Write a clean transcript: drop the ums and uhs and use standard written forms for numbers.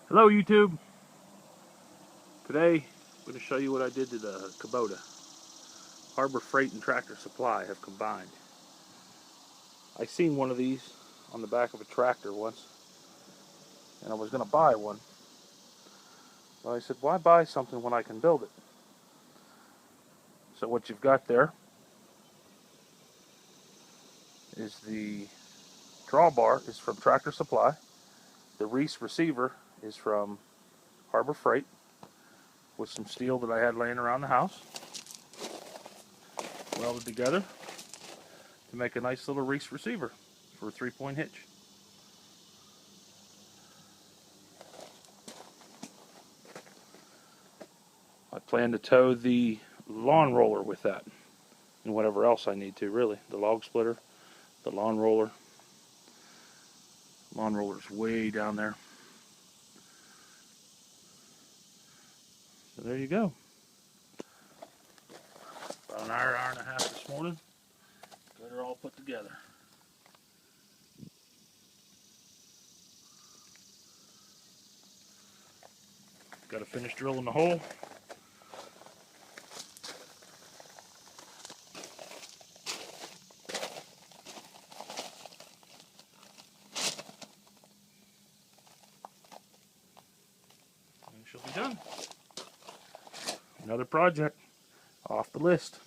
Hello YouTube! Today I'm going to show you what I did to the Kubota. Harbor Freight and Tractor Supply have combined. I seen one of these on the back of a tractor once and I was going to buy one. But I said, why buy something when I can build it? So what you've got there is the drawbar is from Tractor Supply. The Reese receiver is from Harbor Freight with some steel that I had laying around the house. Welded together to make a nice little Reese receiver for a 3-point hitch. I plan to tow the lawn roller with that and whatever else I need to, really. The log splitter, the lawn roller. Lawn roller's way down there. So there you go. About an hour, hour and a half this morning. Got her all put together. Got to finish drilling the hole. And she'll be done. Another project off the list.